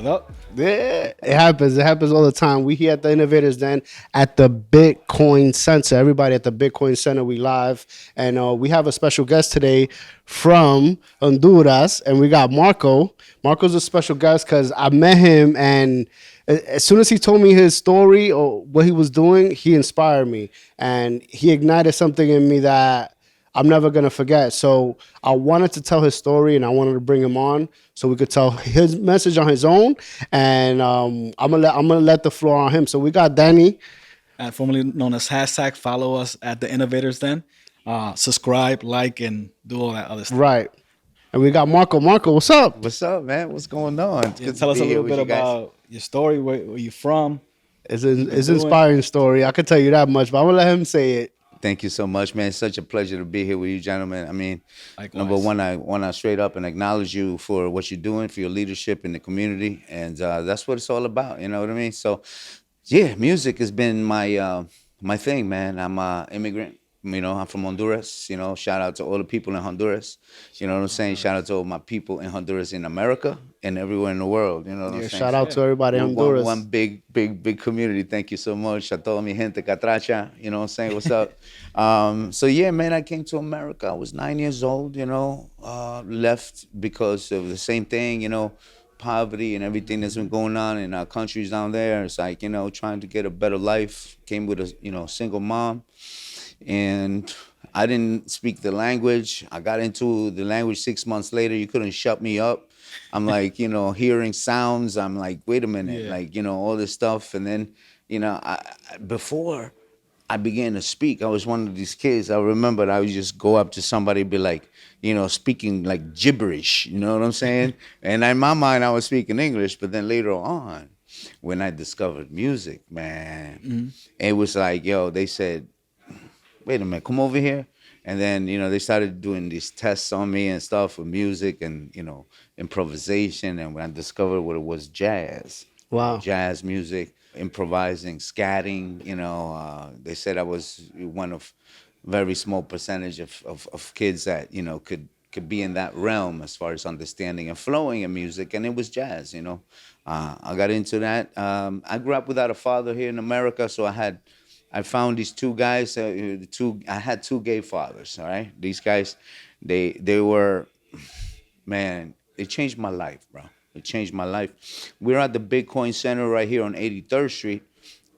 What up? Yeah, it happens. It happens all the time. We here at the Innovators Den at the Bitcoin Center. Everybody at the Bitcoin Center, we live. And we have a special guest today from Honduras. And we got Marco. Marco's a special guest because I met him. And as soon as he told me his story or what he was doing, he inspired me. And he ignited something in me that I'm never gonna forget. So I wanted to tell his story, and I wanted to bring him on so we could tell his message on his own. And I'm gonna let the floor on him. So we got Danny. And formerly known as hashtag, follow us at the Innovators Den. Subscribe, like, and do all that other stuff. Right, and we got Marco. Marco, what's up? What's up, man? What's going on? It's Yeah, good to tell us a be here little with bit you guys. about your story, where you from, what you've been It's doing. inspiring story. I could tell you that much, but I'm gonna let him say it. Thank you so much, man. It's such a pleasure to be here with you, gentlemen. I mean, number Likewise. one, I want to straight up and acknowledge you for what you're doing, for your leadership in the community, and that's what it's all about. You know what I mean? So, yeah, music has been my thing, man. I'm a immigrant. I'm from Honduras. Shout out to all the people in Honduras. You know what I'm saying? Shout out to all my people in Honduras, in America, and everywhere in the world. You know what I'm Yeah, saying? shout So out to everybody in one Honduras. big community. Thank you so much. A toda mi gente catracha. You know what I'm saying? What's up? So yeah, man, I came to America. I was 9 years old. Left because of the same thing. Poverty and everything that's been going on in our countries down there. It's like, trying to get a better life. Came with a, single mom. And I didn't speak the language. I got into the language 6 months later. You couldn't shut me up. I'm like, hearing sounds. I'm like, wait a minute, Yeah. like, all this stuff. And then, before I began to speak, I was one of these kids. I remember I would just go up to somebody and be like, speaking like gibberish. You know what I'm saying? And in my mind, I was speaking English. But then later on, when I discovered music, man, it was like, yo, they said, wait a minute, come over here. And then, they started doing these tests on me and stuff with music and, improvisation. And when I discovered what it was, jazz, Wow. jazz music, improvising, scatting, they said I was one of very small percentage of kids that, could be in that realm as far as understanding and flowing in music. And it was jazz. I got into that. I grew up without a father here in America, so I found these two guys. I had two gay fathers. All right, these guys, they were, man. It changed my life, bro. It changed my life. We're at the Bitcoin Center right here on 83rd Street.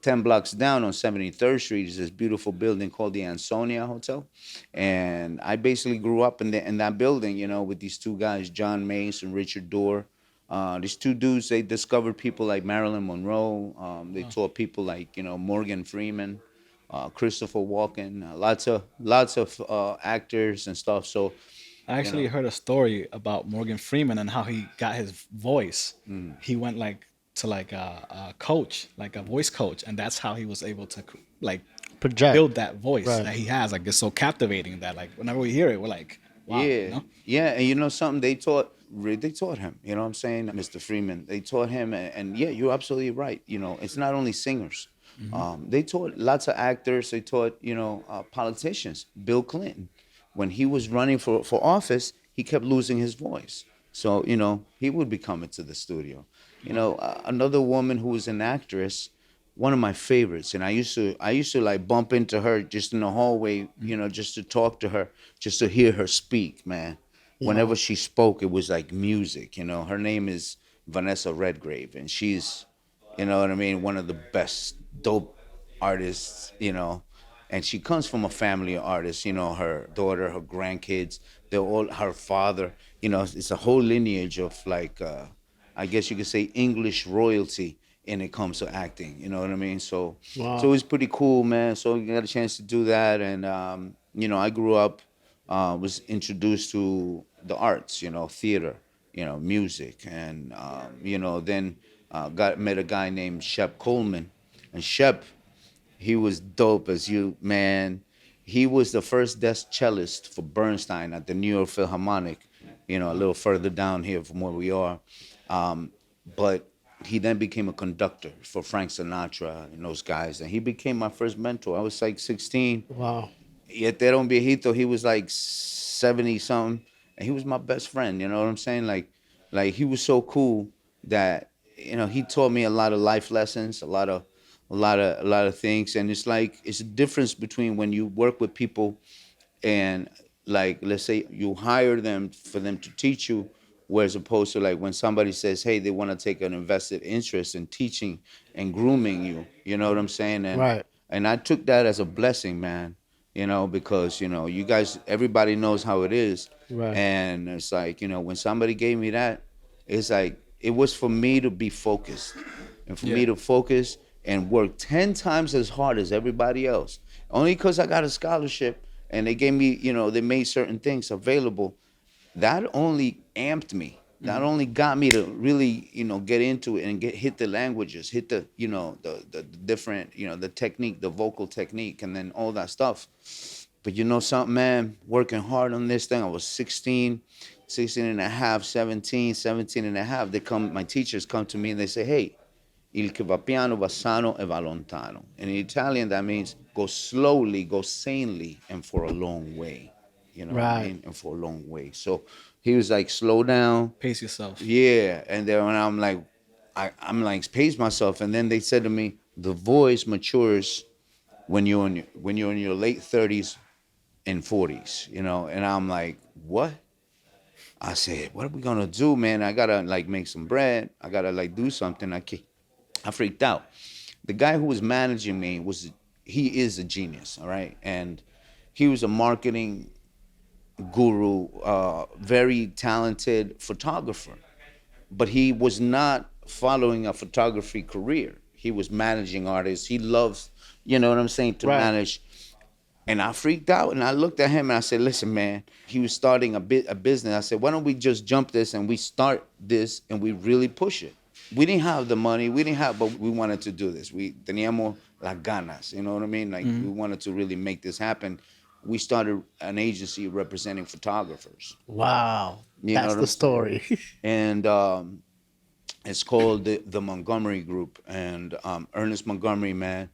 10 blocks down on 73rd Street is this beautiful building called the Ansonia Hotel. And I basically grew up in that building, with these two guys, John Mace and Richard Dorr. These two dudes, they discovered people like Marilyn Monroe. They taught people like, Morgan Freeman, Christopher Walken, lots of actors and stuff. So, I you actually know, heard a story about Morgan Freeman and how he got his voice. mm, He went like to like a coach, like a voice coach, and that's how he was able to like Project. build that voice Right. that he has. Like it's so captivating that like whenever we hear it, we're like, wow, you yeah, know? yeah, and something they taught him. You know what I'm saying, Mr. Freeman? They taught him, and yeah, you're absolutely right. It's not only singers. They taught lots of actors. They taught politicians. Bill Clinton, when he was running for office, he kept losing his voice. So he would be coming to the studio. Another woman who was an actress, one of my favorites, and I used to like bump into her just in the hallway, just to talk to her, just to hear her speak, man. Whenever Wow. she spoke, it was like music. Her name is Vanessa Redgrave, and she's, what I mean, one of the best dope artists, and she comes from a family of artists. Her daughter, her grandkids, they're all her father. It's a whole lineage of like, I guess you could say English royalty, and it comes to acting. You know what I mean? So Wow. it's pretty cool, man. So you got a chance to do that, and I grew up, was introduced to the arts, theater, music, and then got met a guy named Shep Coleman, and Shep, he was dope as you, man. He was the first desk cellist for Bernstein at the New York Philharmonic, a little further down here from where we are. Um, but he then became a conductor for Frank Sinatra and those guys, and he became my first mentor. I was like 16. Wow. Yet that on viejito, he was like 70 something, and he was my best friend. You know what I'm saying? Like he was so cool that he taught me a lot of life lessons, a lot of things. And it's like it's a difference between when you work with people and, like, let's say you hire them for them to teach you, whereas opposed to like when somebody says, hey, they want to take an invested interest in teaching and grooming you. You know what I'm saying? and Right. and I took that as a blessing, man. Because you guys, everybody knows how it is. Right. And it's like, when somebody gave me that, it's like it was for me to be focused, and for me Yeah. to focus and work 10 times as hard as everybody else, only because I got a scholarship and they gave me, they made certain things available. That only amped me. That only got me to really, get into it and hit the languages, hit the, the different, the technique, the vocal technique, and then all that stuff. But you know something, man, working hard on this thing. I was 16, 16 and a half, 17, 17 and a half. My teachers come to me and they say, hey, il che va piano va sano e va lontano. In Italian, that means go slowly, go sanely, and for a long way. You know what I Right. mean? And for a long way. So he was like, slow down. Pace yourself. Yeah. And then when I'm like, pace myself. And then they said to me, the voice matures when you're in your late 30s and 40s, and I'm like, what? I said, what are we gonna do, man? I gotta like make some bread. I gotta like do something. I freaked out. The guy who was managing me he is a genius, all right, and he was a marketing guru, very talented photographer, but he was not following a photography career. He was managing artists. He loves, you know what I'm saying, to Right. manage. And I freaked out and I looked at him and I said, listen, man, he was starting a business. I said, why don't we just jump this and we start this and we really push it? We didn't have the money, but we wanted to do this. We teníamos las ganas, you know what I mean? Like we wanted to really make this happen. We started an agency representing photographers. Wow. You know That's what the I'm saying? story. And it's called the Montgomery Group. And Ernest Montgomery, man,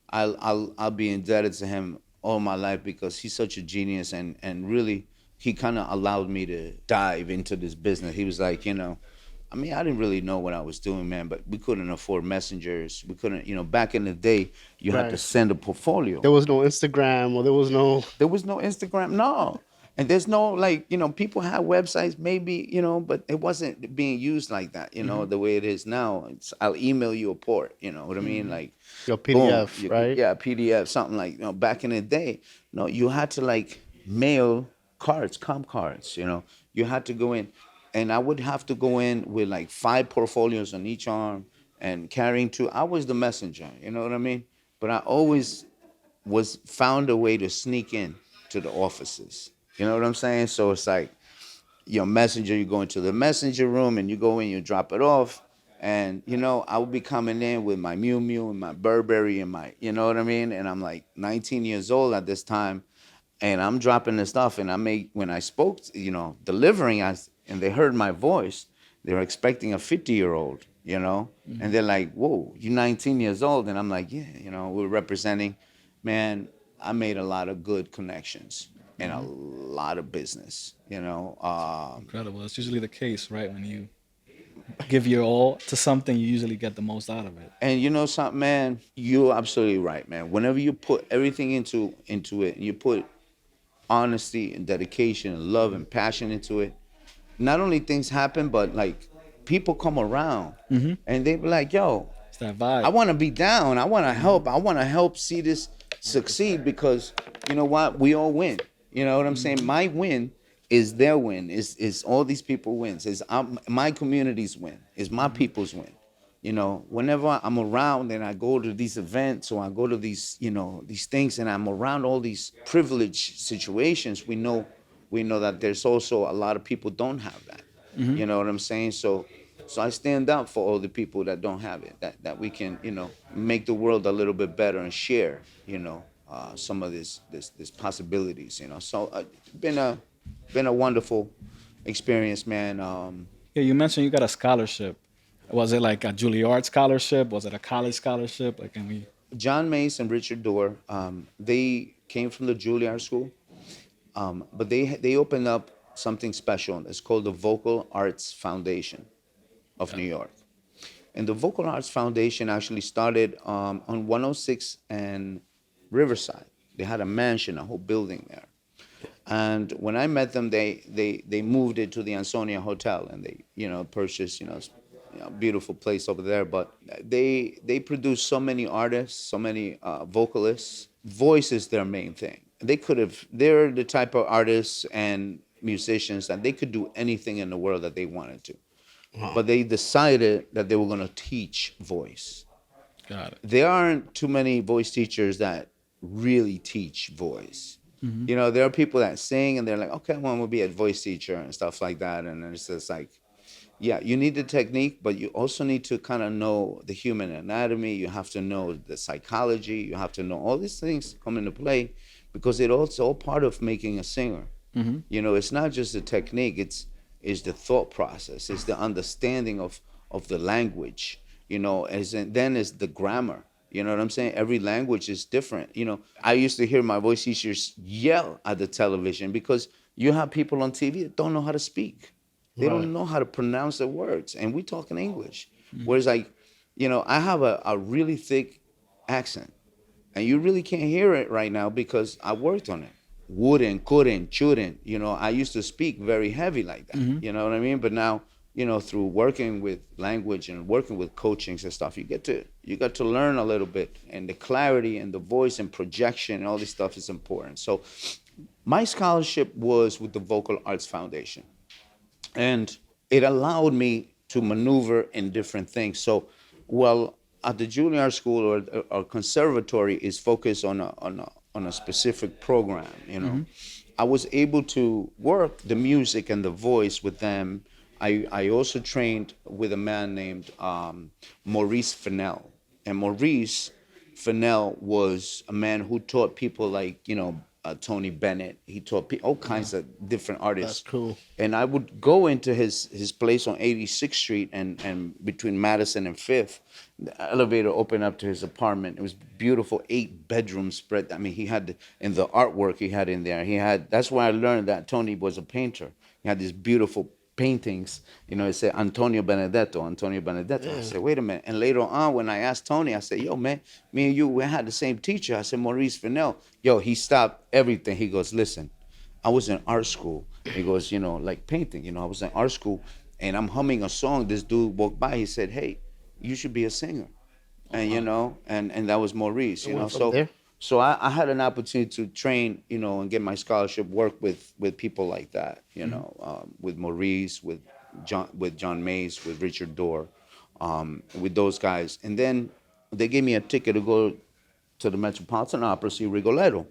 I'll be indebted to him all my life because he's such a genius, and really he kind of allowed me to dive into this business. He was like, I mean, I didn't really know what I was doing, man, but we couldn't afford messengers. We couldn't, back in the day, you had to Right. send a portfolio. There was no Instagram or there was no. There was no Instagram, no. And there's no, like, people had websites maybe, but it wasn't being used like that, the way it is now. I'll email you a port, you know what I mean? Like, Your boom, PDF, right? yeah, PDF, something like, back in the day, no, you had to like mail cards, comp cards, you had to go in. And I would have to go in with like 5 portfolios on each arm and carrying two. I was the messenger, you know what I mean? But I always was found a way to sneak in to the offices. You know what I'm saying? So it's like your messenger, you go into the messenger room and you go in, you drop it off. And, I would be coming in with my Mew Mew and my Burberry and my, you know what I mean? And I'm like 19 years old at this time. And I'm dropping the stuff. And when I spoke, delivering, and they heard my voice, they were expecting a 50-year-old, And they're like, whoa, you're 19 years old. And I'm like, yeah, we're representing. Man, I made a lot of good connections and a lot of business. Incredible. That's usually the case, right? When you give your all to something, you usually get the most out of it. And you know something, man, you're absolutely right, man. Whenever you put everything into it, you put honesty and dedication and love and passion into it, not only things happen, but like people come around and they be like, yo, It's that I vibe. want to be down. I want to help. I want to help see this succeed because you know what? We all win. You know what I'm saying? My win is their win. Is all these people wins. Is my community's win. Is my people's win. Whenever I'm around and I go to these events or I go to these, these things and I'm around all these privileged situations, we know that there's also a lot of people don't have that. You know what I'm saying? So I stand up for all the people that don't have it, that we can, make the world a little bit better and share, some of this possibilities, So it's been a wonderful experience, man. Yeah, you mentioned you got a scholarship. Was it like a Juilliard scholarship? Was it a college scholarship? Like, can we? John Mace and Richard Dorr, they came from the Juilliard School, but they opened up something special. It's called the Vocal Arts Foundation of New York. And the Vocal Arts Foundation actually started on 106 and Riverside. They had a mansion, a whole building there. And when I met them, they moved it to the Ansonia Hotel, and they purchased beautiful place over there. But they produce so many artists, so many vocalists. Voice is their main thing. They're the type of artists and musicians that they could do anything in the world that they wanted to. But they decided that they were going to teach voice. Got it. There aren't too many voice teachers that really teach voice. There are people that sing and they're like, okay, I want to be a voice teacher and stuff like that. And it's just like, yeah, you need the technique, but you also need to kind of know the human anatomy. You have to know the psychology. You have to know all these things come into play because it's all part of making a singer. It's not just the technique. It's the thought process. It's the understanding of the language. Then it's the grammar. You know what I'm saying? Every language is different. I used to hear my voice teachers yell at the television because you have people on TV that don't know how to speak. They don't know how to pronounce the words, and we talk in English. Whereas, like, I have a really thick accent, and you really can't hear it right now because I worked on it. Wouldn't, couldn't, shouldn't. I used to speak very heavy like that. You know what I mean? But now, through working with language and working with coachings and stuff, you get to learn a little bit, and the clarity and the voice and projection and all this stuff is important. So, my scholarship was with the Vocal Arts Foundation, and it allowed me to maneuver in different things. So, well, at the junior school or conservatory is focused on a specific program. I was able to work the music and the voice with them. I also trained with a man named Maurice Fennell, and Maurice Fennell was a man who taught people like Tony Bennett. He taught all kinds of different artists. That's cool. And I would go into his place on 86th Street and between Madison and Fifth. The elevator opened up to his apartment. It was beautiful, 8-bedroom spread. I mean, he had in the artwork he had in there. That's where I learned that Tony was a painter. He had these beautiful paintings. It said Antonio Benedetto, Antonio Benedetto. I said, wait a minute. And later on, when I asked Tony, I said, yo, man, me and you, we had the same teacher. I said, Maurice Fennell. Yo, he stopped everything. He goes, listen, I was in art school. He goes, like painting. I was in art school, and I'm humming a song. This dude walked by. He said, hey, you should be a singer. And, and that was Maurice, went from So there? so I had an opportunity to train, and get my scholarship, work with people like that, with Maurice, with John Mays, with Richard Dorr, with those guys. And then they gave me a ticket to go to the Metropolitan Opera, see Rigoletto.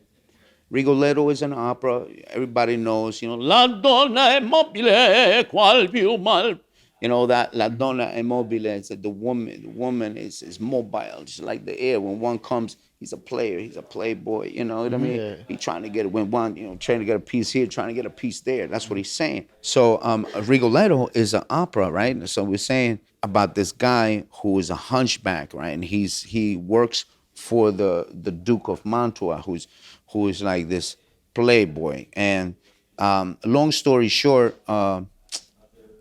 Rigoletto is an opera. Everybody knows, La donna è mobile, qual più mal. That La donna è mobile is that the woman is mobile, just like the air. When one comes, he's a player, he's a playboy. You know what I mean? Yeah. He's trying to get when one, trying to get a piece here, trying to get a piece there. That's what he's saying. So Rigoletto is an opera, right? So we're saying about this guy who is a hunchback, right? And he works for the Duke of Mantua, who is like this playboy. And long story short,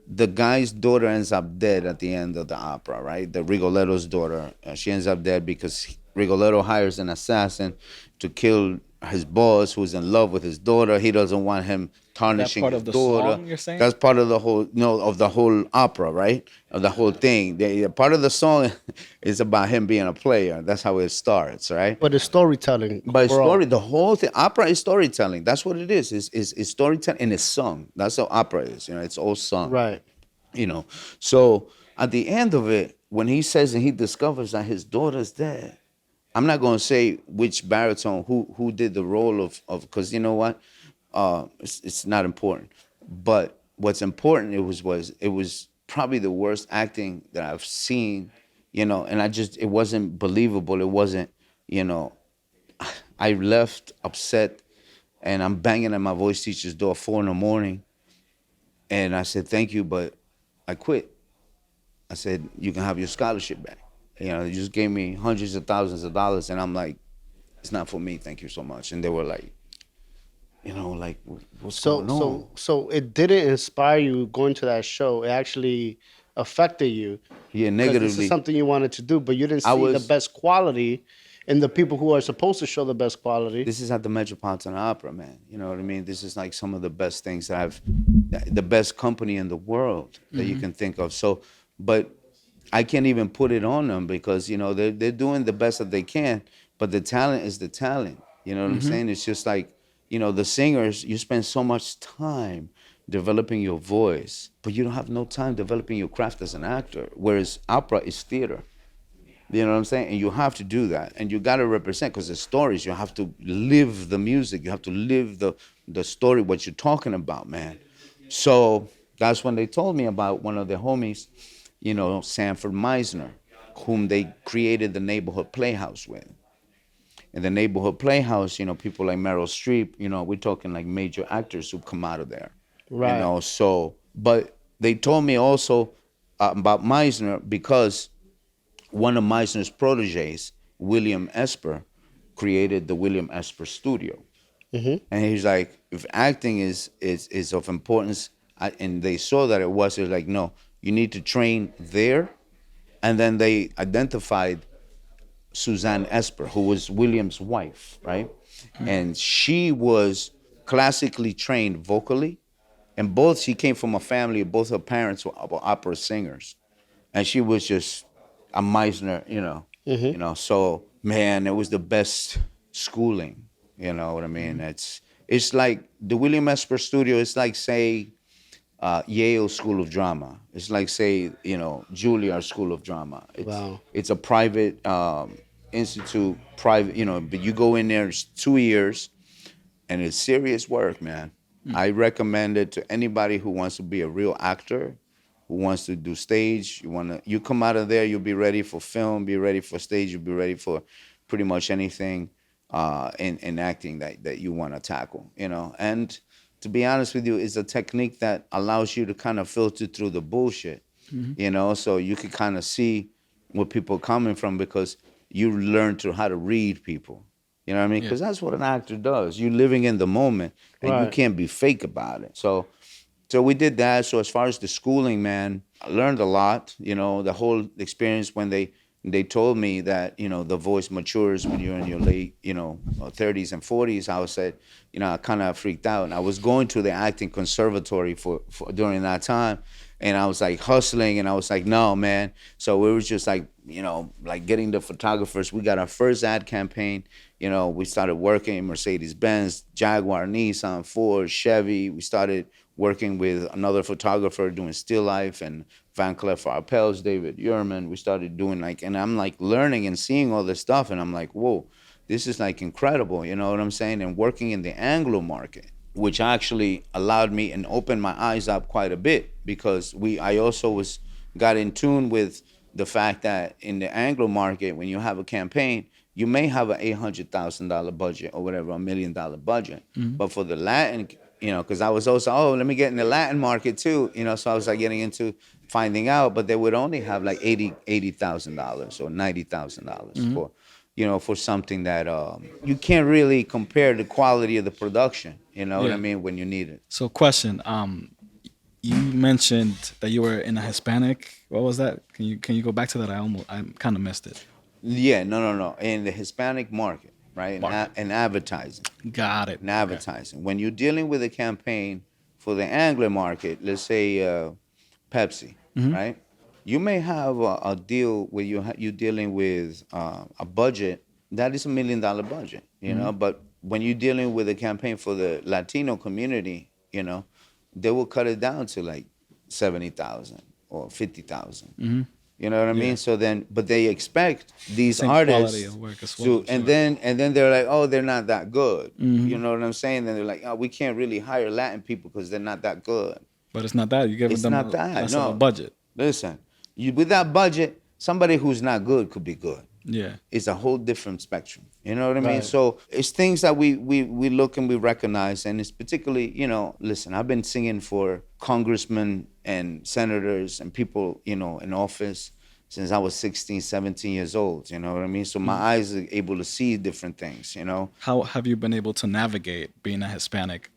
the guy's daughter ends up dead at the end of the opera, right? The Rigoletto's daughter, she ends up dead because Rigoletto hires an assassin to kill his boss, who's in love with his daughter. He doesn't want him tarnishing part his of the daughter. song, you're saying? That's part of the whole, no, of the whole opera, right? Of the whole thing. Part of the song is about him being a player. That's how it starts, right? But it's storytelling. But overall. story, the whole thing, opera is storytelling. That's what it is. It's storytelling and it's sung. That's how opera is. It's all sung. Right. So at the end of it, when he says and he discovers that his daughter's dead, I'm not going to say which baritone who did the role of because you know what, it's not important. But what's important it was probably the worst acting that I've seen, and it wasn't believable. It wasn't, I left upset, and I'm banging at my voice teacher's door 4 a.m, and I said thank you, but I quit. I said, you can have your scholarship back. You just gave me hundreds of thousands of dollars, and I'm like, it's not for me. Thank you so much. And they were like, what's So going on? so so it didn't inspire you going to that show. It actually affected you Yeah, because this is negatively. something you wanted to do, but you didn't I see the was. best quality in the people who are supposed to show the best quality. This is at the Metropolitan Opera, man. You know what I mean? This is like some of the best things that the best company in the world that you can think of. So, but I can't even put it on them because they're doing the best that they can, but the talent is the talent. You know what I'm saying? It's just like the singers. You spend so much time developing your voice, but you don't have no time developing your craft as an actor. Whereas opera is theater. You know what I'm saying? And you have to do that. And you got to represent because the stories, you have to live the music. You have to live the story, what you're talking about, man. So that's when they told me about one of their homies, Sanford Meisner, whom they created the Neighborhood Playhouse with. And the Neighborhood Playhouse, people like Meryl Streep, we're talking like major actors who come out of there. Right. So, but they told me also about Meisner because one of Meisner's proteges, William Esper, created the William Esper Studio. And he's like, if acting is of importance, and they saw that it was, they're like, no, you need to train there. And then they identified Suzanne Esper, who was William's wife, right? And she was classically trained vocally. And she came from a family, both her parents were opera singers. And she was just a Meisner, So man, it was the best schooling. You know what I mean? It's like the William Esper Studio. It's like say Yale School of Drama. It's like say Juilliard School of Drama. Wow. It's a private institute, private. But you go in there. It's 2 years, and it's serious work, man. I recommend it to anybody who wants to be a real actor, who wants to do stage. You come out of there, you'll be ready for film, be ready for stage, you'll be ready for pretty much anything in acting that you want to tackle, And to be honest with you, it's a technique that allows you to kind of filter through the bullshit, so you can kind of see where people are coming from because you learn to how to read people. You know what I mean? Yeah. Because that's what an actor does. You're living in the moment, and you Right. can't be fake about it. So we did that. So as far as the schooling, man, I learned a lot. The whole experience when they told me that the voice matures when you're in your late 30s and 40s. I said, I kind of freaked out, and I was going to the acting conservatory for during that time, and I was like hustling, and I was like, no, man. So we were just like like getting the photographers. We got our first ad campaign. We started working Mercedes-Benz, Jaguar, Nissan, Ford, Chevy. We started working with another photographer doing still life and Van Cleef Arpels, David Yurman. We started doing and I'm like learning and seeing all this stuff, and I'm like, whoa, this is like incredible. You know what I'm saying? And working in the Anglo market, which actually allowed me and opened my eyes up quite a bit because I also got in tune with the fact that in the Anglo market, when you have a campaign, you may have an $800,000 budget or whatever, $1 million budget. But for the Latin, because I was also, let me get in the Latin market too, so I was like getting into finding out, but they would only have like $80,000 or $90,000 for something that you can't really compare the quality of the production. You know what I Yeah. mean? When you need it. So, question. You mentioned that you were in a Hispanic. What was that? Can you go back to that? I kind of missed it. Yeah, no. In the Hispanic market, right? Market. In advertising. Got it. In Okay. advertising. When you're dealing with a campaign for the Anglo market, let's say Pepsi, right? You may have a deal where you're dealing with a budget that is $1 million budget, but when you're dealing with a campaign for the Latino community, they will cut it down to like 70,000 or 50,000. You know what I Yeah. mean? So then, but they expect these Same quality artists of work as to, well. and Sure. then they're like, oh, they're not that good. You know what I'm saying? Then they're like, oh, we can't really hire Latin people because they're not that good. But it's not that you're giving It's them not that. less of a No, budget. listen, with that budget, somebody who's not good could be good. Yeah. It's a whole different spectrum. You know what I mean? Right. So it's things that we look and we recognize, and it's particularly, listen, I've been singing for congressmen and senators and people, in office since I was 16, 17 years old. You know what I mean? So my eyes are able to see different things. How have you been able to navigate being a Hispanic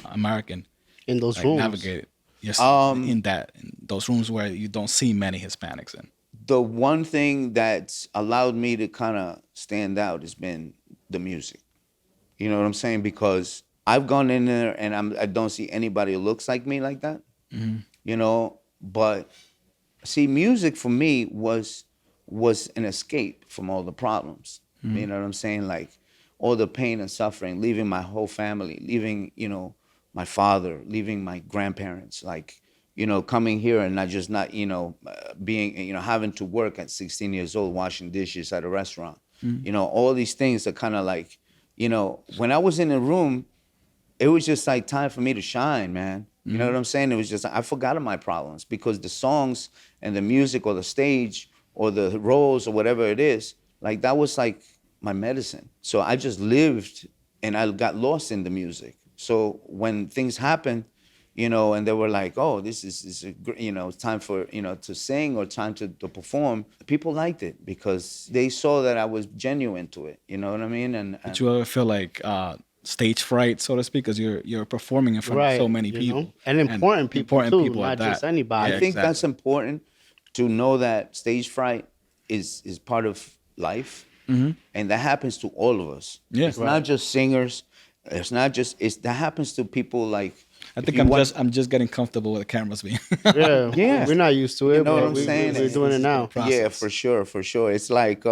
American? In those Like rooms. navigate it. in that in those rooms where you don't see many Hispanics in? The one thing that's allowed me to kind of stand out has been the music. You know what I'm saying? Because I've gone in there and I don't see anybody who looks like me like that. You know, but see, music for me was an escape from all the problems. You know what I'm saying? Like all the pain and suffering, leaving my whole family, leaving, my father, leaving my grandparents, like, coming here and not being, having to work at 16 years old, washing dishes at a restaurant. All these things are kind of like, when I was in the room, it was just like time for me to shine, man. You know what I'm saying? It was just I forgot my problems because the songs and the music or the stage or the roles or whatever it is, like that was like my medicine. So I just lived and I got lost in the music. So when things happened, and they were like, "Oh, this is it's time for to sing or time to perform." People liked it because they saw that I was genuine to it. You know what I mean? Did you ever feel like stage fright, so to speak, because you're performing in front of so Right, many people and important people important too, people at not just that? anybody. I Yeah, think that's exactly. important to know that stage fright is part of life, and that happens to all of us. Yeah. It's not just singers. It's not just it's that happens to people like I if think you want. I'm just getting comfortable with the cameras being. Yeah, Yeah, we're not used to you it, know what but I'm saying. we're doing This it has been a now. Yeah, process. for sure, for sure. It's like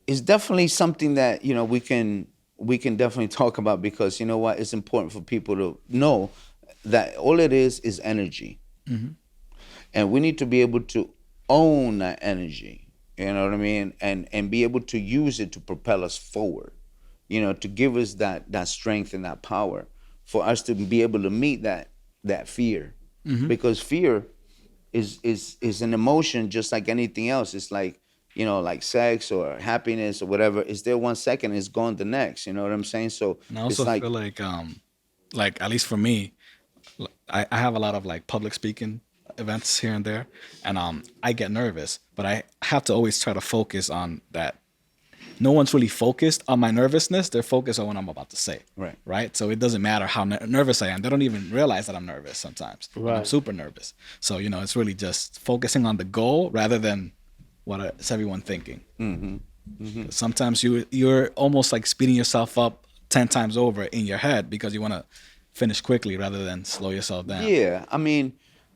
it's definitely something that we can definitely talk about because you know what, it's important for people to know that all it is energy, and we need to be able to own that energy. You know what I mean, and be able to use it to propel us forward. To give us that strength and that power for us to be able to meet that fear, because fear is an emotion just like anything else. It's like sex or happiness or whatever. It's there 1 second, it's gone the next. You know what I'm saying? So And I it's also like feel like at least for me, I have a lot of like public speaking events here and there, and I get nervous, but I have to always try to focus on that. No one's really focused on my nervousness. They're focused on what I'm about to say. Right. Right. So it doesn't matter how nervous I am. They don't even realize that I'm nervous sometimes. But I'm Right. super nervous. So, it's really just focusing on the goal rather than what is everyone thinking. Sometimes you're almost like speeding yourself up 10 times over in your head because you want to finish quickly rather than slow yourself down. yeah, I mean,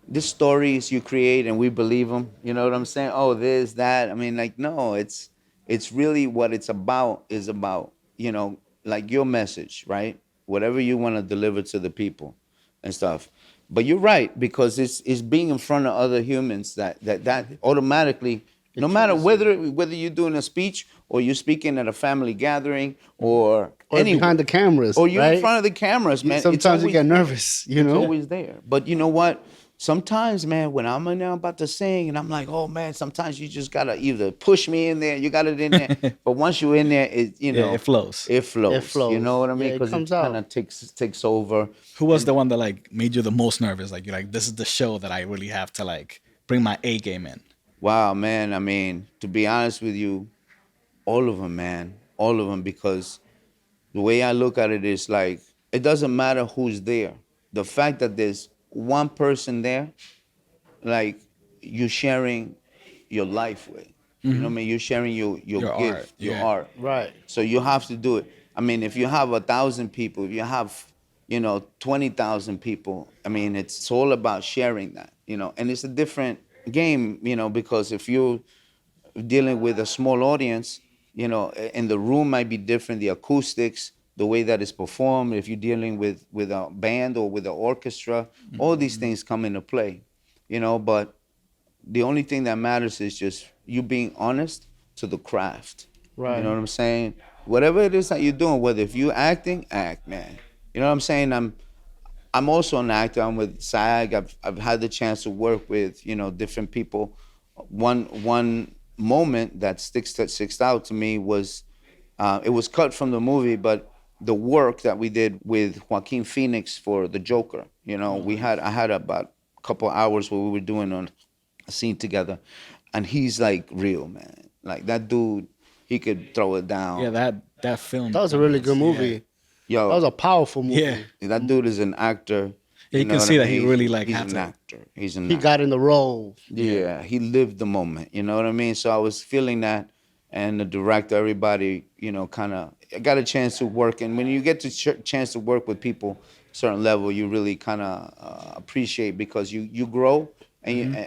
the stories you create and we believe them. You know what I'm saying? Oh, this, that. I mean, like, no, it's really what it's about is about, like your message, right? Whatever you want to deliver to the people and stuff. But you're right, because it's being in front of other humans that automatically, no It matter triggers you. whether you're doing a speech or you're speaking at a family gathering or Or behind anywhere, the cameras, or you're in right? front of the cameras, man, it's Sometimes you always get there. nervous, It's always there. But you know what? Sometimes, man, when I'm in there about to sing and I'm like, oh man, sometimes you just gotta either push me in there, you got it in there. But once you're in there, Yeah, it flows. it It flows. You know flows. what I Yeah, mean? it Because comes it kind out. of takes over. Who was the one that like made you the most nervous? Like you're like, this is the show that I really have to like bring my A game in. Wow, man. I mean, to be honest with you, all of them, man, all of them, because the way I look at it is like it doesn't matter who's there. The fact that there's one person there, like you sharing your life with. You know what I mean? You're sharing your Your art. gift, your Yeah. art. Right. So you have to do it. I mean, if you have 1,000 people, if you have, 20,000 people, I mean, it's all about sharing that, and it's a different game, because if you're dealing with a small audience, and the room might be different, the acoustics, the way that it's performed, if you're dealing with a band or with an orchestra, all these things come into play, but the only thing that matters is just you being honest to the craft. You know Right. what I'm saying? Whatever it is that you're doing, whether if you acting, act, man. You know what I'm saying? I'm also an actor. I'm with SAG. I've had the chance to work with different people. One moment that sticks out to me was it was cut from the movie, but the work that we did with Joaquin Phoenix for the Joker. I had about a couple hours where we were doing a scene together, and he's like real, man. Like that dude, he could throw it Yeah, down. that film That was a really good yeah. movie. That Yo, was a powerful Yeah. movie. that dude is an actor. Yeah, You you know can what I see that mean? he really like He's had an to. actor. He's an He actor. got in the role. Yeah. Yeah, he lived the moment. You know what I mean? So I was feeling that, and the director, everybody, kind of, I got a chance to work. And when you get to chance to work with people, certain level, you really kind of appreciate because you grow, and Hmm.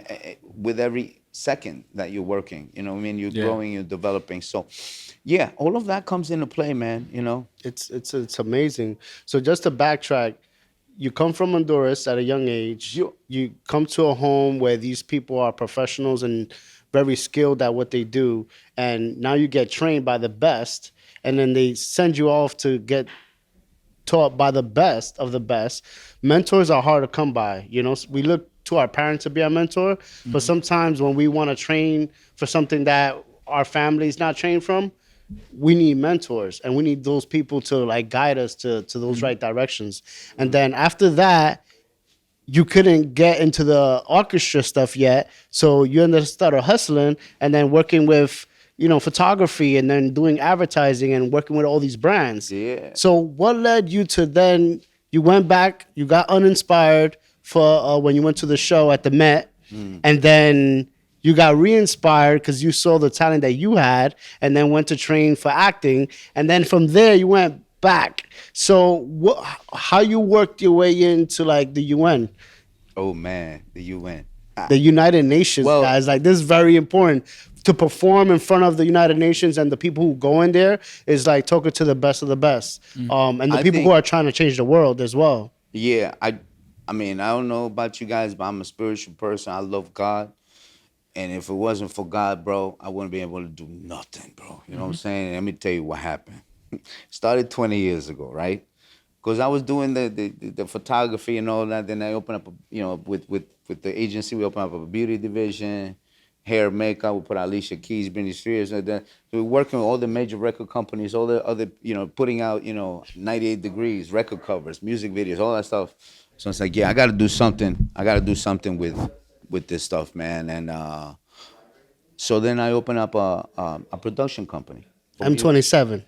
with every second that you're working, you know what I mean? You're Yeah. growing, you're developing. So, yeah, all of that comes into play, man. It's amazing. So just to backtrack, you come from Honduras at a young age. You, You come to a home where these people are professionals and very skilled at what they do, and now you get trained by the best, and then they send you off to get taught by the best of the best. Mentors are hard to come by. We look to our parents to be our mentor, but Hmm. sometimes when we want to train for something that our family's not trained from, we need mentors and we need those people to like guide us to those Hmm. right directions. And then after that, you couldn't get into the orchestra stuff yet, so you ended up started hustling and then working with photography and then doing advertising and working with all these brands. yeah. So what led you to then you went back, you got uninspired for when you went to the show at the Met, Mm. and then you got re-inspired because you saw the talent that you had and then went to train for acting, and then from there you went back. So how you worked your way into like the UN, Oh man, the UN. the United Nations, Well, guys? Like this is very important to perform in front of the United Nations, and the people who go in there is like talking to the best of the best, and the I people who think are trying to change the world as well. yeah, I mean, I don't know about you guys, but I'm a spiritual person. I love God. And if it wasn't for God, bro, I wouldn't be able to do nothing, bro. You know what I'm Hmm. saying? Let me tell you what happened. Started 20 years ago, right? Because I was doing the photography and all that. Then I opened up, with the agency, we opened up a beauty division, hair, makeup. We put Alicia Keys, Britney Spears. And then we were working with all the major record companies, all the other, putting out, 98 Degrees, record covers, music videos, all that stuff. So it's like, yeah, I got to do something. I got to do something with this stuff, man. And so then I opened up a production company for music. M27.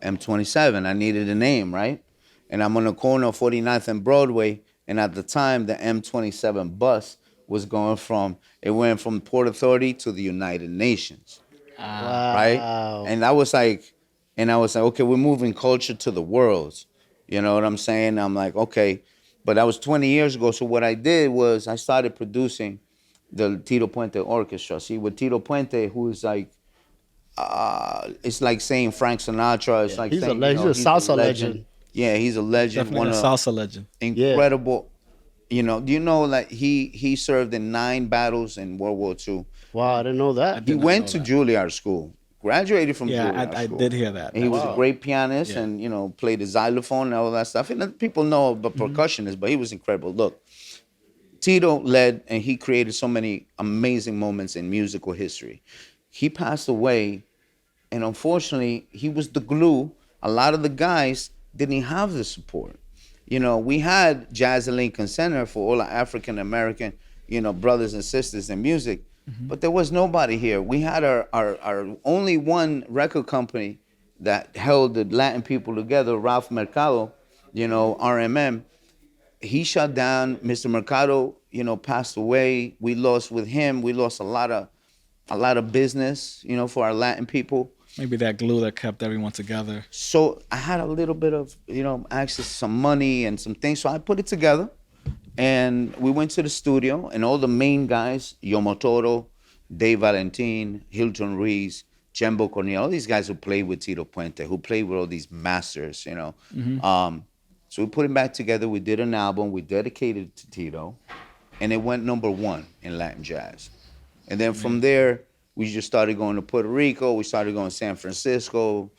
M27. I needed a name, right? And I'm on the corner of 49th and Broadway. And at the time, the M27 bus was going from, it went from Port Authority to the United Nations, Ah. right? Wow. And I was like, okay, we're moving culture to the world. You know what I'm saying? I'm like, okay. But that was 20 years ago. So what I did was I started producing the Tito Puente Orchestra. See, with Tito Puente, who is like, it's like saying Frank Sinatra. It's Yeah. like He's a saying, he's a he's a salsa legend. legend. Yeah, he's a legend. Definitely One a of salsa legend. Yeah. incredible. Do you know like he served in 9 battles in World War II. Wow, I didn't know I that. He did not went know to that. Juilliard School, graduated from Yeah, Juilliard I School, did hear that. and he That was was a Wow. great pianist yeah. and played the xylophone and all that stuff. And people know the Hmm. percussionist, but he was incredible. Look, Tito led and he created so many amazing moments in musical history. He passed away, and unfortunately, he was the glue. A lot of the guys didn't have the support. We had Jazz at Lincoln Center for all our African American, brothers and sisters in music, Hmm. but there was nobody here. We had our only one record company that held the Latin people together, Ralph Mercado, RMM. He shut down. Mr. Mercado, passed away. We lost with him. We lost a lot of business, for our Latin people. Maybe that glue that kept everyone together. So I had a little bit of, access to some money and some things. So I put it together and we went to the studio and all the main guys, Yomotoro, Dave Valentin, Hilton Ruiz, Jembo Cornel, all these guys who played with Tito Puente, who played with all these masters. Hmm. So we put it back together. We did an album. We dedicated it to Tito and it went number one in Latin jazz. And then from Amazing. there, we just started going to Puerto Rico. We started going to San Francisco,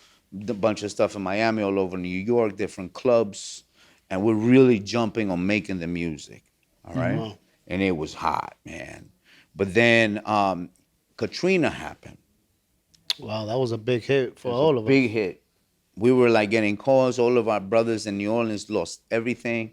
a bunch of stuff in Miami, all over New York, different clubs. And we're really jumping on making the music. All Hmm. right. Wow. And it was hot, man. But then Katrina happened. Wow, that was a big hit It for was a all of big us. hit. We were like getting calls. All of our brothers in New Orleans lost everything.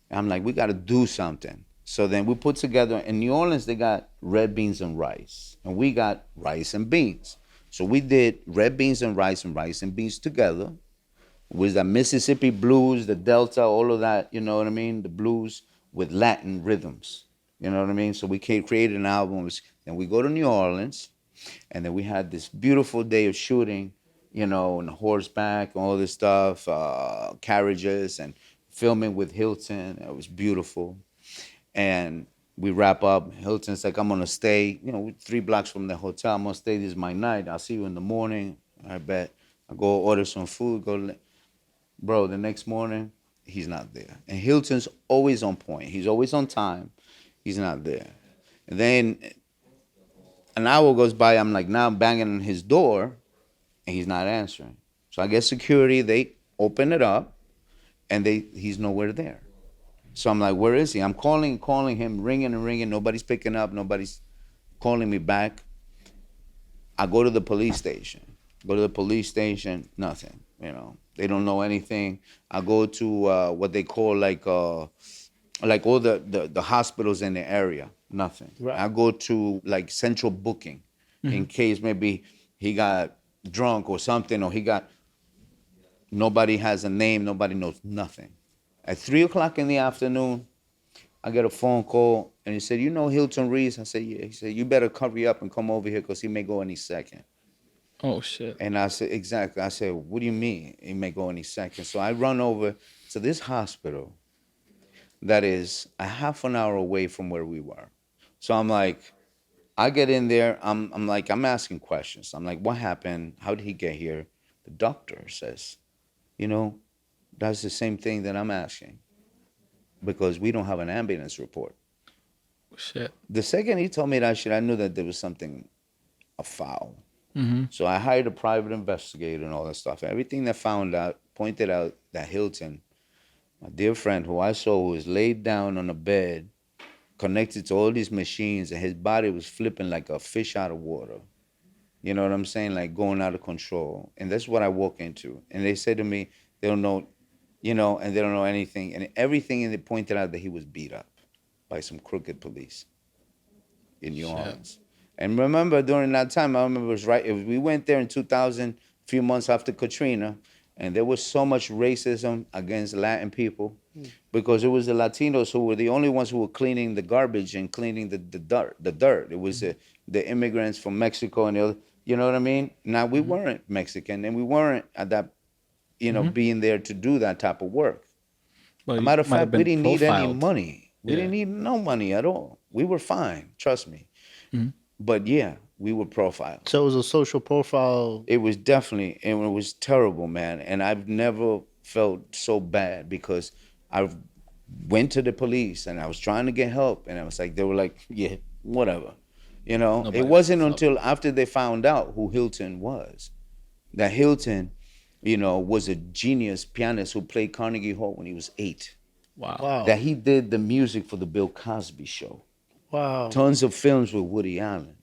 And I'm like, we got to do something. So then we put together, in New Orleans, they got red beans and rice. And we got rice and beans. So we did red beans and rice and beans together with the Mississippi blues, the Delta, all of that, you know what I mean? The blues with Latin rhythms. You know what I mean? So we created an album. Then we go to New Orleans, and then we had this beautiful day of shooting, and horseback and all this stuff, carriages and filming with Hilton. It was beautiful. And we wrap up. Hilton's like, I'm gonna stay, 3 blocks from the hotel. I'm gonna stay. This is my night. I'll see you in the morning. I bet. I go order some food. Bro. The next morning, he's not there. And Hilton's always on point. He's always on time. He's not there. And then an hour goes by. I'm like now banging on his door, and he's not answering. So I get security. They open it up, and he's nowhere there. So I'm like, where is he? I'm calling him, ringing and ringing. Nobody's picking up. Nobody's calling me back. I go to the police station. Nothing. They don't know anything. I go to what they call like all the hospitals in the area. Nothing. Right. I go to like central booking in case maybe he got drunk or something, or nobody has a name. Nobody knows nothing. At 3 o'clock in the afternoon, I get a phone call, and he said, Hilton Ruiz? I said, yeah. He said, you better hurry up and come over here because he may go any second. Oh shit. And I said, exactly. I said, what do you mean he may go any second? So I run over to this hospital that is a half an hour away from where we were. So I'm like, I get in there. I'm like, I'm asking questions. I'm like, what happened? How did he get here? The doctor says, that's the same thing that I'm asking, because we don't have an ambulance report. Shit. The second he told me that shit, I knew that there was something afoul. So I hired a private investigator and all that stuff. Everything that pointed out that Hilton, my dear friend who I saw was laid down on a bed, connected to all these machines, and his body was flipping like a fish out of water. You know what I'm saying? Like going out of control. And that's what I walk into. And they said to me, they don't know, and they don't know anything. And everything, and they pointed out that he was beat up by some crooked police in New Orleans. And remember, during that time, I remember we went there in 2000, a few months after Katrina, and there was so much racism against Latin people because it was the Latinos who were the only ones who were cleaning the garbage and cleaning the dirt. It was the immigrants from Mexico and the other, you know what I mean? Now, we weren't Mexican, and we weren't at that, being there to do that type of work. Well, As a you matter of might have fact, we been didn't need any profiled. money. We Yeah. didn't need no money at all. We were fine, trust me. But yeah, we were profiled. So it was a social profile. It was definitely, and it was terrible, man. And I've never felt so bad because I went to the police and I was trying to get help, and I was like, they were like, yeah, whatever. Nobody It wasn't felt- until after they found out who Hilton was, that Hilton, was a genius pianist who played Carnegie Hall when he was 8. Wow. Wow. That he did the music for the Bill Cosby Show. Wow. Tons of films with Woody Allen.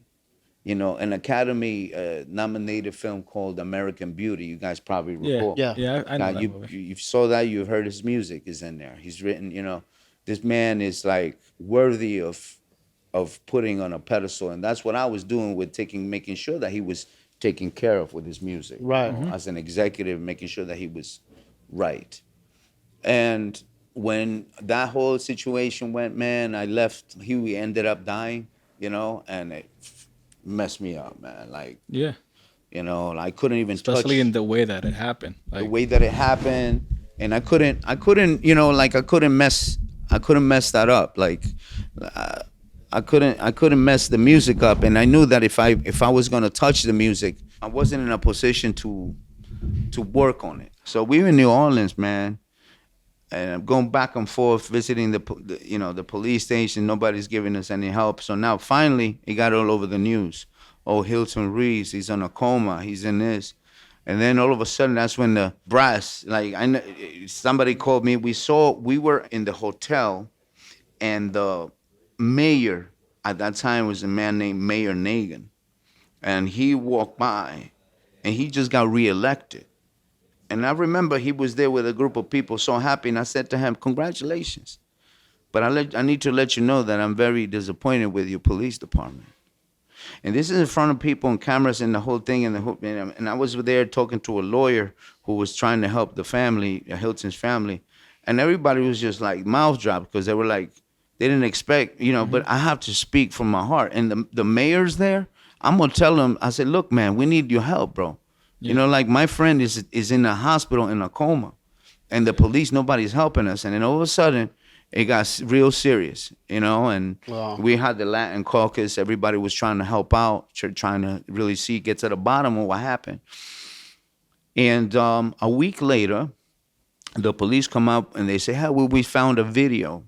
An Academy nominated film called American Beauty. You guys probably Yeah. recall. Yeah. Yeah. I know that You movie. you saw that. You heard his music is in there. He's written. This man is like worthy of putting on a pedestal, and that's what I was doing with making sure that he was taken care of with his music. Right. As an executive, making sure that he was right. And when that whole situation went, man, I left. He ended up dying, and it messed me up, man. Like, Yeah. I couldn't even Especially touch in the way that it happened. the Like, way that it happened, and I couldn't, like I couldn't mess that up. Like, I couldn't mess the music up, and I knew that if I was gonna touch the music, I wasn't in a position to work on it. So we were in New Orleans, man. And I'm going back and forth visiting the police station. Nobody's giving us any help. So now finally it got all over the news. Oh, Hilton Ruiz, he's in a coma. He's in this. And then all of a sudden, that's when the brass, like somebody called me. We were in the hotel, and the mayor at that time was a man named Mayor Nagin. And he walked by, and he just got reelected. And I remember he was there with a group of people, so happy. And I said to him, congratulations. But I need to let you know that I'm very disappointed with your police department. And this is in front of people and cameras and the whole thing. And I was there talking to a lawyer who was trying to help the family, Hilton's family. and everybody was just like mouth dropped because they were like, they didn't expect, but I have to speak from my heart. And the mayor's there. I'm gonna tell him. I said, look, man, we need your help, bro. Yeah. Like my friend is in the hospital in a coma, and the police, nobody's helping us. And then all of a sudden, it got real serious, and Wow. we had the Latin caucus. Everybody was trying to help out, trying to really get to the bottom of what happened. And a week later, the police come up and they say, hey, well, we found a video.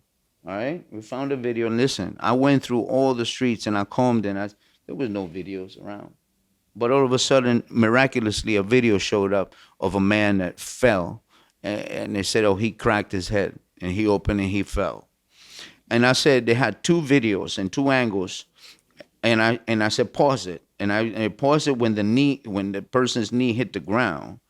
All right, we found a video. And listen, I went through all the streets and I combed, and there was no videos around. But all of a sudden, miraculously, a video showed up of a man that fell. And they said, oh, he cracked his head. And he opened and he fell. And I said, they had two videos and two angles. And I said, pause it. And I paused it when the person's knee hit the ground.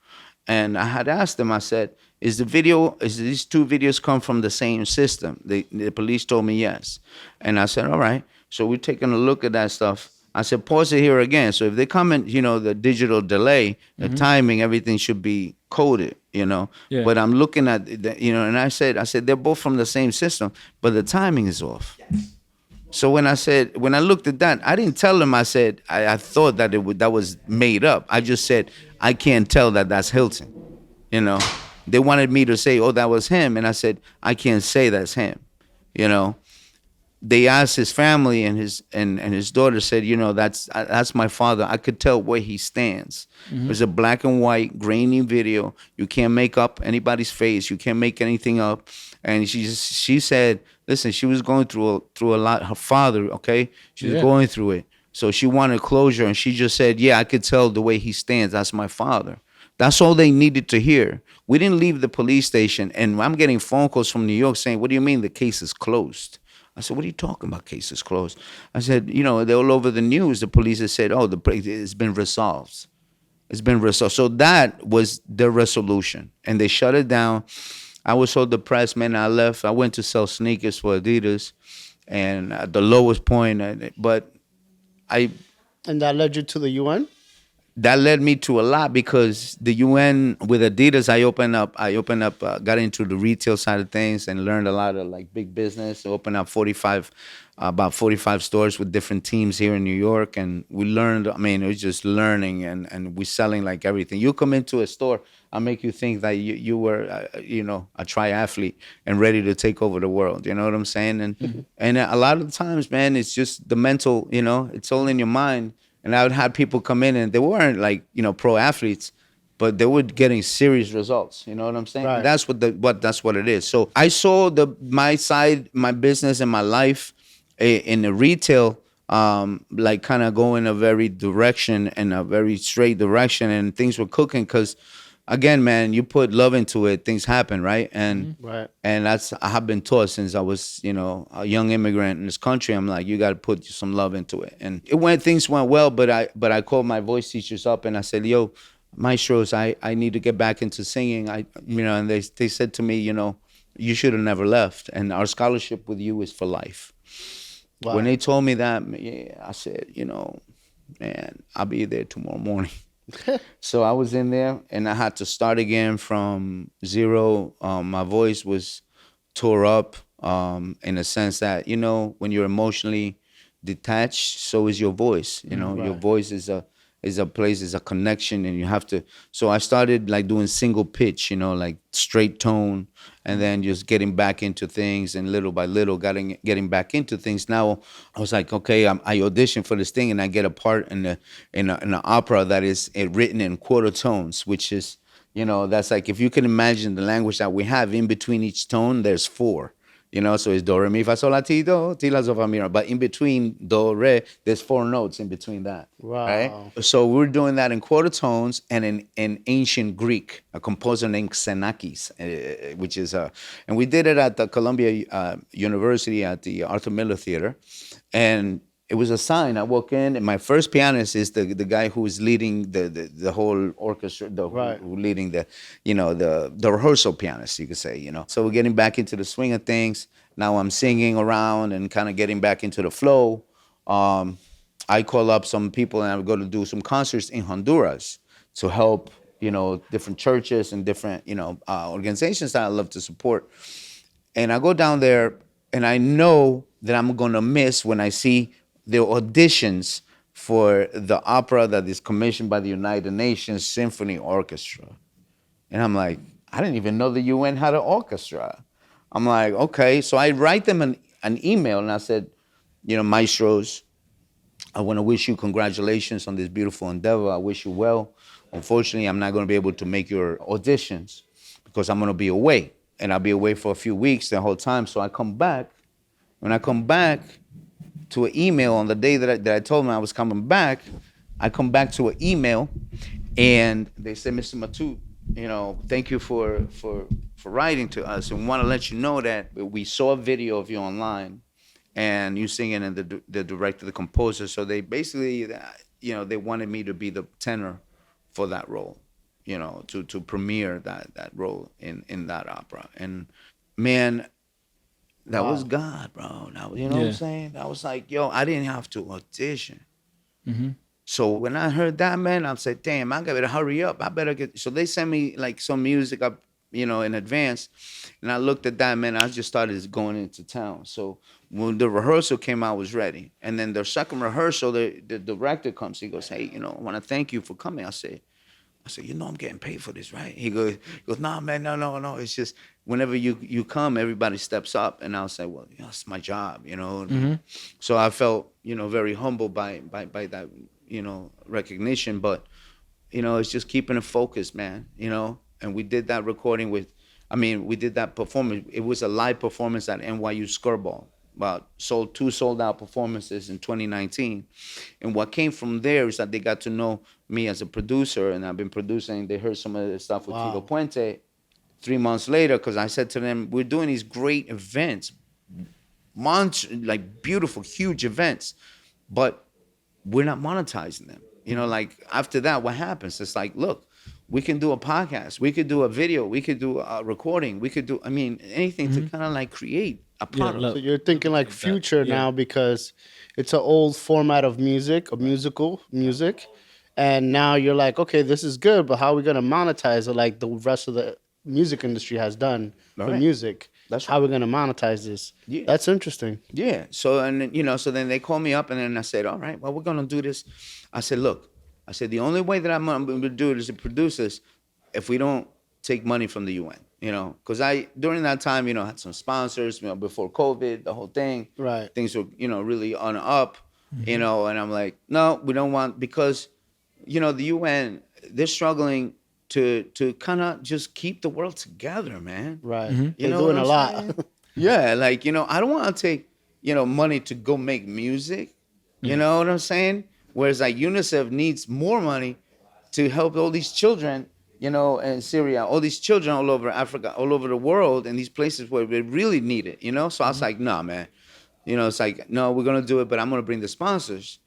And I had asked them, I said, is these two videos come from the same system? The police told me yes. And I said, all right. So we're taking a look at that stuff. I said, pause it here again. So if they come in, the digital delay, the timing, everything should be coded, Yeah. But I'm looking at, and I said, they're both from the same system, but the timing is off. So when I looked at that, I didn't tell them. I said I thought that that was made up. I just said I can't tell that that's Hilton. They wanted me to say, oh, that was him, and I said I can't say that's him. They asked his family, and his daughter said, that's my father. I could tell where he stands. It was a black and white, grainy video. You can't make up anybody's face. You can't make anything up. And she said, listen, she was going through a lot. Her father, okay, she was going through it. So she wanted closure, and she just said, yeah, I could tell the way he stands. That's my father. That's all they needed to hear. We didn't leave the police station, and I'm getting phone calls from New York saying, what do you mean the case is closed? I said, what are you talking about, cases closed? I said, they're all over the news. The police have said, oh, it's been resolved. It's been resolved. So that was the resolution. And they shut it down. I was so depressed, man. I left. I went to sell sneakers for Adidas, and at the lowest point. But I And that led you to the UN? that led me to a lot because the UN with Adidas, got into the retail side of things and learned a lot of like big business. Opened up about 45 stores with different teams here in New York, and we learned. I mean, it was just learning, and we're selling like everything. You come into a store, I make you think that you were, a triathlete and ready to take over the world. You know what I'm saying? And a lot of times, man, it's just the mental. It's all in your mind. And I would have people come in and they weren't like, pro athletes, but they were getting serious results. You know what I'm saying? Right. That's what it is. So I saw my side, my business and my life in the retail, like kind of go in a very direction and a very straight direction, and things were cooking because again, man, you put love into it, things happen, right? And Right. and that's I have been taught since I was, a young immigrant in this country. I'm like, you got to put some love into it, and things went well. But I called my voice teachers up and I said, yo, maestros, I need to get back into singing. And they said to me, you should have never left, and our scholarship with you is for life. Wow. When they told me that, yeah, I said, man, I'll be there tomorrow morning. So I was in there and I had to start again from zero. My voice was tore up in a sense that, when you're emotionally detached, so is your voice. Your Right. voice is a place, is a connection, and you have to. So I started like doing single pitch, like straight tone, and then just getting back into things, and little by little, getting back into things. Now I was like, okay, I audition for this thing, and I get a part in an opera that is written in quarter tones, which is, that's like if you can imagine the language that we have in between each tone, there's four. So it's do, re, mi, fa, sol, la, ti, do, ti, la, sol, fa, mi, re. But in between do, re, there's four notes in between that. Wow. Right? So we're doing that in quarter tones and in ancient Greek, a composer named Xenakis, which is, and we did it at the Columbia University at the Arthur Miller Theater. And it was a sign. I walk in, and my first pianist is the guy who is leading the whole orchestra, Right. who leading the rehearsal pianist, you could say. So we're getting back into the swing of things. Now I'm singing around and kind of getting back into the flow. I call up some people and I go to do some concerts in Honduras to help different churches and different, organizations that I love to support. And I go down there, and I know that I'm gonna miss when I see the auditions for the opera that is commissioned by the United Nations Symphony Orchestra. And I'm like, I didn't even know the UN had an orchestra. I'm like, okay. So I write them an email, and I said, maestros, I want to wish you congratulations on this beautiful endeavor. I wish you well. Unfortunately, I'm not going to be able to make your auditions because I'm going to be away. And I'll be away for a few weeks the whole time. So I come back. When I come back to an email on the day that I told them I was coming back, I come back to an email, and they said, Mr. Matute, thank you for writing to us, and want to let you know that we saw a video of you online, and you singing, and the director, the composer. So they basically, they wanted me to be the tenor for that role, to premiere that role in that opera. And man, that was Wow. God, bro. You know what I'm Yeah. saying? I was like, yo, I didn't have to audition. Hmm. So when I heard that, man, I said, damn, I gotta hurry up. I better get. So they sent me like some music up, in advance. And I looked at that, man. I just started going into town. So when the rehearsal came out, I was ready. And then the second rehearsal, the director comes. He goes, hey, I want to thank you for coming. I said, I'm getting paid for this, right? He goes, nah, man, no. It's just whenever you come, everybody steps up. And I'll say, well, it's my job, Hmm. So I felt, very humbled by that, recognition. But, it's just keeping it focused, man, And we did that recording we did that performance. It was a live performance at NYU Skirball. About two sold out performances in 2019. And what came from there is that they got to know me as a producer, and I've been producing. They heard some of the stuff with Tito Wow. Puente 3 months later, because I said to them, we're doing these great events, like beautiful, huge events, but we're not monetizing them. Like after that, what happens? It's like, look, we can do a podcast, we could do a video, we could do a recording, we could do, anything to Hmm. kind of like create a Yeah. product. So Look, you're thinking like like that. future Yeah. now because it's an old format of music, of musical music, and now you're like, okay, this is good, but how are we gonna monetize it like the rest of the music industry has done All for right. music? That's How right. are we gonna monetize this? Yeah. That's interesting. Yeah. So, and then, so then they called me up, and then I said, all right, well, we're gonna do this. I said, look, the only way that I'm gonna do it is to produce this if we don't take money from the UN. Because during that time, had some sponsors, before COVID, the whole thing, Right. things were, really on up, Hmm. and I'm like, no, we don't want, because, the UN, they're struggling to kind of just keep the world together, man. Right. Hmm. You They're know what doing a I'm lot. saying? Yeah, like, I don't want to take, money to go make music. You Yeah. know what I'm saying? Whereas like UNICEF needs more money to help all these children, in Syria, all these children all over Africa, all over the world, in these places where we really need it. So I was Hmm. like, nah, man. It's like, no, we're gonna do it, but I'm gonna bring the sponsors.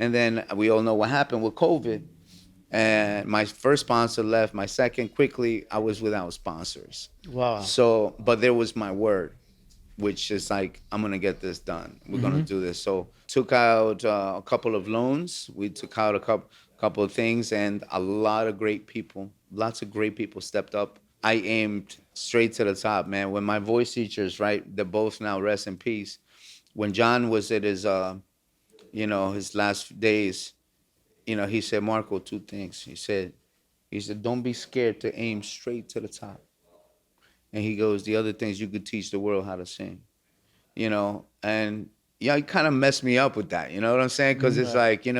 And then we all know what happened with COVID. And my first sponsor left. My second, quickly, I was without sponsors. Wow. So, but there was my word, which is like, I'm gonna get this done. We're gonna Hmm. do this. So took out a couple of loans. We took out a couple of things, and a lot of great people. Lots of great people stepped up. I aimed straight to the top, man. When my voice teachers, right, they're both now rest in peace. When John was at his last days, he said, Marco, two things. He said, don't be scared to aim straight to the top. And he goes, the other things, you could teach the world how to sing. And yeah, it kind of messed me up with that. You know what I'm saying? Because it's Right. like,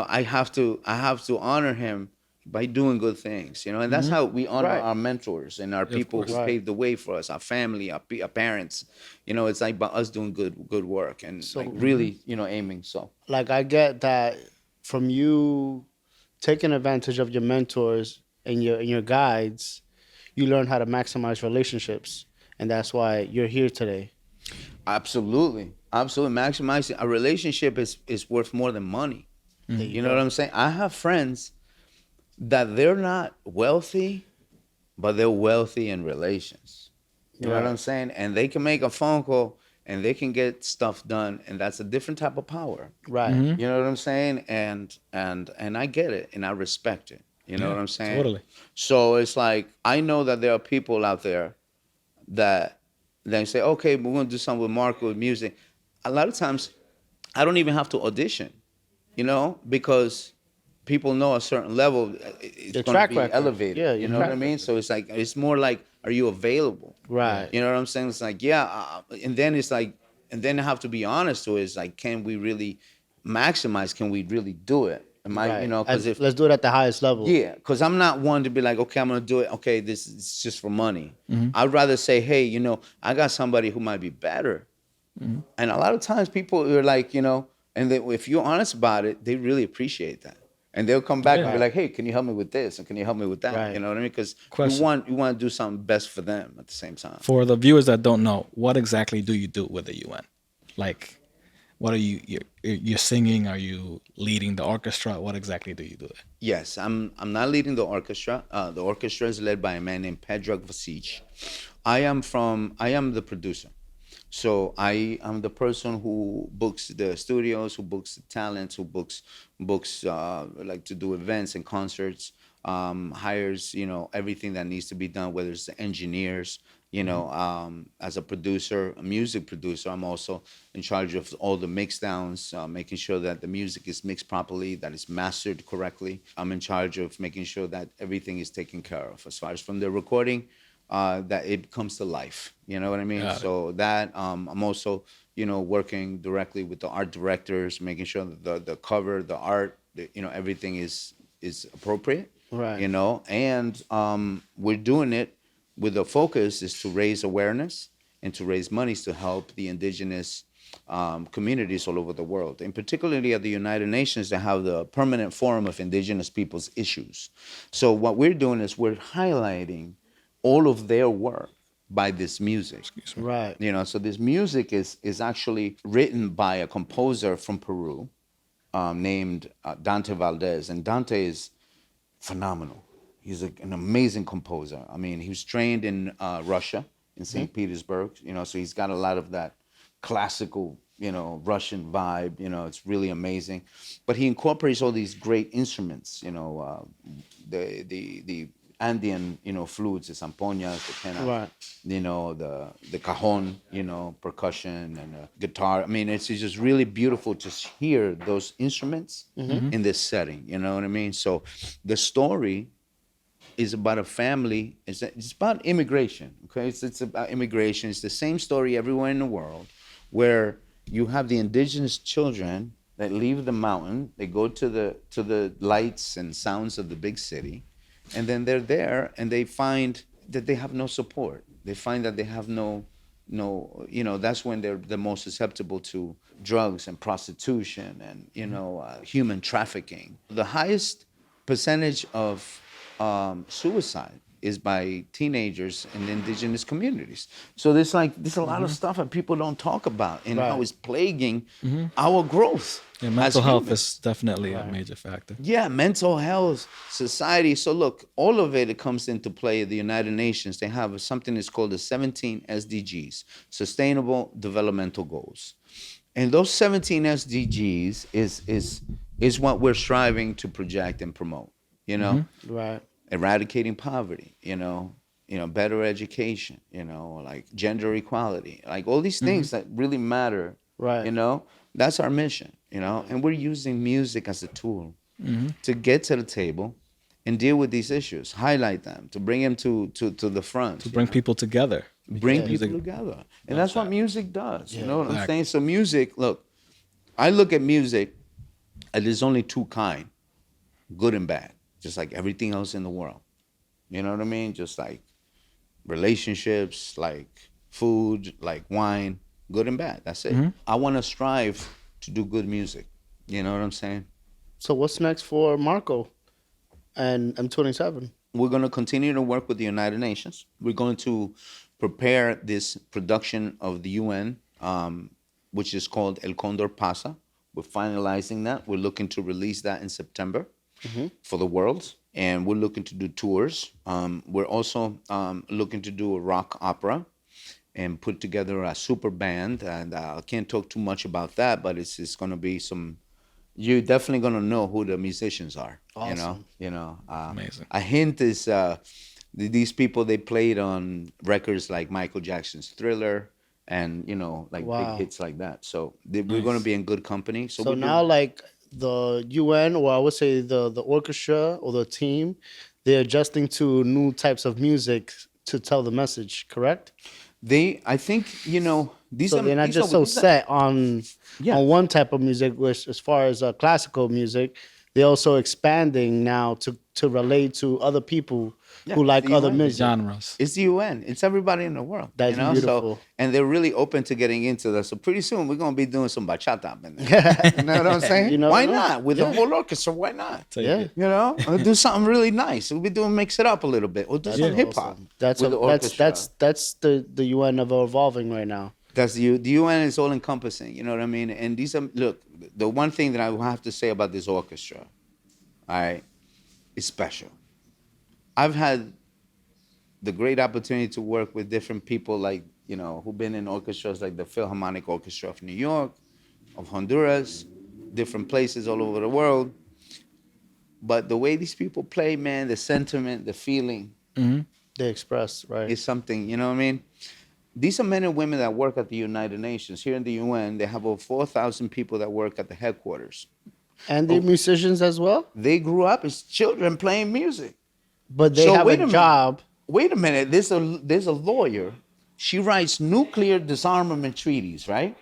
I have to honor him by doing good things. And that's Hmm. how we honor Right. our mentors and our Yeah, of people who course. Right. paved the way for us, our family, our parents. It's like by us doing good work, and like So Hmm. really, aiming. So like I get that from you taking advantage of your mentors and your guides, you learn how to maximize relationships, and that's why you're here today. absolutely, maximizing a relationship is worth more than money. There Hmm. you You know what go. I'm saying? I have friends that they're not wealthy, but they're wealthy in relations. You know what Right. I'm saying? And they can make a phone call, and they can get stuff done, and that's a different type of power. Right. Hmm. You know what I'm saying? And I get it, and I respect it. You know Yeah, what I'm saying? totally. So it's like I know that there are people out there that then say, okay, we're going to do something with Marco with music. A lot of times, I don't even have to audition, because people know a certain level, it's Your going to track be record. elevated. Yeah, You your know what I track mean? record. So it's like, it's more like, are you available? Yeah. Right. You know what I'm saying? It's like, yeah. And then it's like, and then I have to be honest to it. It's like, can we really maximize? Can we really do it? Am I, Right. because if, Let's do it at the highest level. yeah, because I'm not one to be like, okay, I'm gonna do it. Okay, this is just for money. Mm-hmm. I'd rather say, hey, I got somebody who might be better. Mm-hmm. And a lot of times people are like, and if you're honest about it, they really appreciate that. And they'll come back and Yeah. be Right. like, hey, can you help me with this? And can you help me with that? You Right. know what I mean? Because you Question want you want to do something best for them at the same time. for the viewers that don't know: what exactly do you do with the UN? Like, what are you're singing? Are you leading the orchestra? What exactly do you do there? Yes, I'm not leading the orchestra. The orchestra is led by a man named Pedro Vasic. I am the producer. So I am the person who books the studios, who books the talents, who books like to do events and concerts, hires everything that needs to be done, whether it's the engineers. As a producer, a music producer, I'm also in charge of all the mix downs, making sure that the music is mixed properly, that it's mastered correctly. I'm in charge of making sure that everything is taken care of as far as from the recording, that it comes to life. You know what I mean? Got it. So that I'm also, working directly with the art directors, making sure that the cover, the art, everything is appropriate. Right. And we're doing it with the focus is to raise awareness and to raise monies to help the indigenous communities all over the world, and particularly at the United Nations, they have the Permanent Forum of Indigenous Peoples Issues. So what we're doing is we're highlighting all of their work by this music. Excuse me. Right. So this music is actually written by a composer from Peru, named Dante Valdez, and Dante is phenomenal. He's an amazing composer. I mean, he was trained in Russia, in St. Petersburg. So he's got a lot of that classical, Russian vibe. It's really amazing. But he incorporates all these great instruments. The Andean, flutes, the zampoñas, the pena, Right. the cajon, percussion and guitar. I mean, it's just really beautiful to hear those instruments in this setting. You know what I mean? So the story is about a family. It's about immigration. Okay, it's about immigration. It's the same story everywhere in the world, where you have the indigenous children that leave the mountain. They go to the lights and sounds of the big city, and then they're there and they find that they have no support. They find that they have no. That's when they're the most susceptible to drugs and prostitution and human trafficking. The highest percentage of suicide is by teenagers in indigenous communities. So there's a lot of stuff that people don't talk about and how Right. it's plaguing our growth Yeah, as mental health humans. is definitely a major factor. Yeah, mental health, society. So look, all of it comes into play at the United Nations. They have something that's called the 17 SDGs, Sustainable Developmental Goals. And those 17 SDGs is what we're striving to project and promote. Right. Eradicating poverty, better education, like gender equality, like all these things that really matter, Right. that's our mission, and we're using music as a tool to get to the table and deal with these issues, highlight them, to bring them to the front, To bring people together. bring Because people music together. And does that's what that. music does, you know what I'm Exactly. saying? So music, look, I look at music, and there's only two kind, good and bad, just like everything else in the world. You know what I mean? Just like relationships, like food, like wine, good and bad. That's it. I want to strive to do good music. You know what I'm saying? So what's next for Marco and M27? We're going to continue to work with the United Nations. We're going to prepare this production of the UN, which is called El Condor Pasa. We're finalizing that. We're looking to release that in September for the world. And we're looking to do tours. We're also looking to do a rock opera and put together a super band. And I can't talk too much about that, but it's going to be some you're definitely gonna know who the musicians are. Awesome. Amazing. A hint is these people they played on records like Michael Jackson's Thriller, and like big Wow. hits like that. So we're gonna Nice. be in good company. So So we now, do. like the UN, or I would say the orchestra or the team, they're adjusting to new types of music to tell the message. Correct? I think these So are they're not these are just so these are set on yeah. one type of music, which as far as classical music, they're also expanding now to relate to other people Yeah, who it's like the other UN. The music. genres. It's the UN. It's everybody in the world, That's So, beautiful. and they're really open to getting into that. So pretty soon we're gonna be doing some bachata up in there. You know what I'm saying? You never Why know. not? With the Yeah, whole orchestra, why not? Take yeah. it. We'll do something really nice. We'll be doing mix it up a little bit. We'll do That's some hip hop awesome. That's with a the orchestra. that's the UN of evolving right now. That's the UN is all encompassing. You know what I mean? And these are look. The one thing that I will have to say about this orchestra, all right, is special. I've had the great opportunity to work with different people like who've been in orchestras like the Philharmonic Orchestra of New York, of Honduras, different places all over the world. But the way these people play, man, the sentiment, the feeling Hmm. They express right, is something. You know what I mean? These are men and women that work at the United Nations. Here in the UN, they have over 4,000 people that work at the headquarters. and they're Oh, musicians as well. they grew up as children playing music. But they So have a wait a minute. job. Wait a minute. There's a lawyer. She writes nuclear disarmament treaties, right?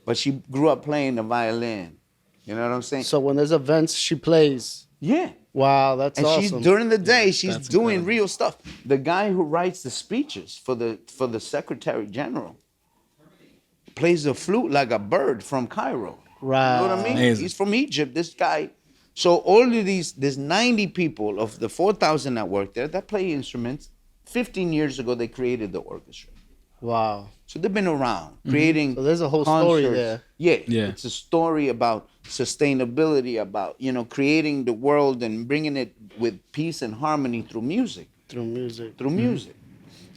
But she grew up playing the violin. You know what I'm saying? So when there's events, she plays. Yeah. Wow, that's And she's awesome. during the day, she's That's doing incredible. real stuff. The guy who writes the speeches for the Secretary General plays the flute like a bird from Cairo. You know what I Right. mean? Amazing. He's from Egypt, this guy. So all of these, there's 90 people of the 4,000 that work there that play instruments. 15 years ago, they created the orchestra. Wow. So they've been around creating. So there's a whole story concerts. there. Yeah, Yeah. it's a story about sustainability, about creating the world and bringing it with peace and harmony through music. Through music. Through music.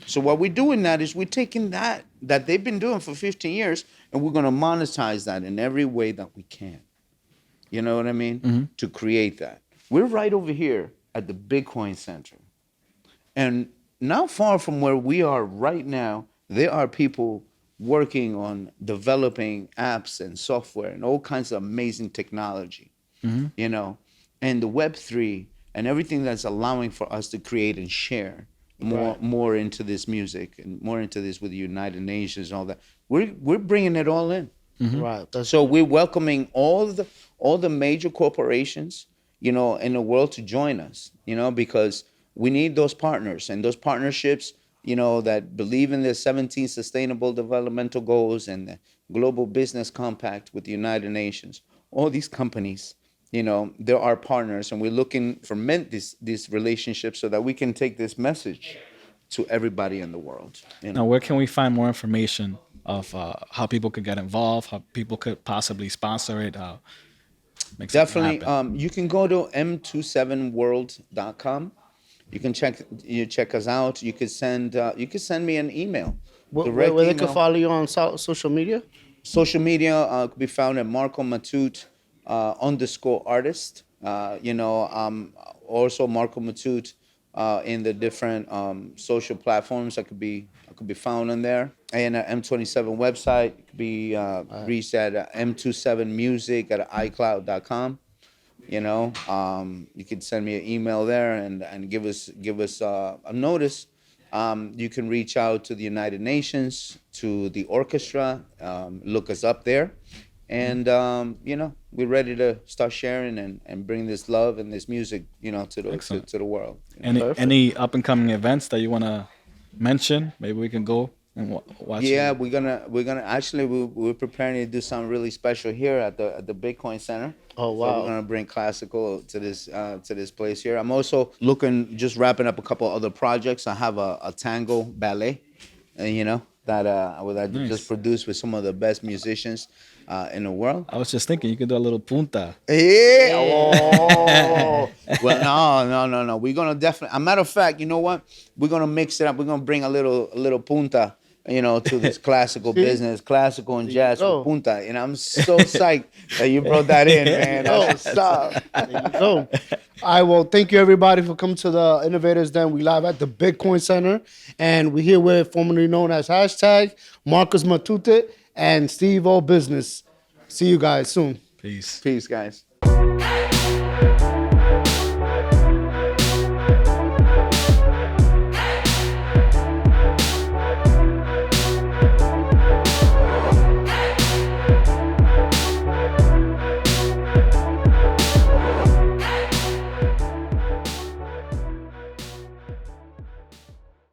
So what we're doing that is we're taking that they've been doing for 15 years and we're going to monetize that in every way that we can. You know what I mean? To create that. We're right over here at the Bitcoin Center. And not far from where we are right now, there are people working on developing apps and software and all kinds of amazing technology, you know, and the Web3 and everything that's allowing for us to create and share more into this music and more into this with the United Nations and all that. We're bringing it all in. Right. That's So we're welcoming all the major corporations, in the world to join us, because we need those partners and those partnerships, that believe in the 17 sustainable developmental goals and the global business compact with the United Nations. All these companies, they're our partners and we're looking for these relationships so that we can take this message to everybody in the world. Now, where can we find more information of how people could get involved, how people could possibly sponsor it, how make something Definitely. happen? You can go to m27world.com. You check us out. You could send me an email. where they can Email. follow you on social media. Social media could be found at Marco Matute _artist. Also Marco Matute in the different social platforms that could be found on there. And M27 website could be reached at m27music at icloud.com. You could send me an email there and give us a notice. You can reach out to the United Nations, to the orchestra, look us up there, and we're ready to start sharing and bring this love and this music, to the world. Any up and coming events that you want to mention? Maybe we can go and watch. Yeah, it. we're gonna actually we're preparing to do something really special here at the Bitcoin Center. Oh, So wow. we're gonna bring classical to this place here. I'm also just wrapping up a couple other projects. I have a tango ballet, that I Nice. just produced with some of the best musicians in the world. I was just thinking you could do a little punta. Yeah. Oh. Well, no. We're gonna definitely. A matter of fact, you know what? We're gonna mix it up. We're gonna bring a little punta to this classical business, classical and There you jazz with go. punta. And I'm so psyched that you brought that in, man. Oh, That's what's up. there you go. All right, well, thank you everybody for coming to the Innovators Den. We live at the Bitcoin Center, and we're here with formerly known as hashtag Marcus Matute and Steve O Business. See you guys soon. Peace. Peace, guys.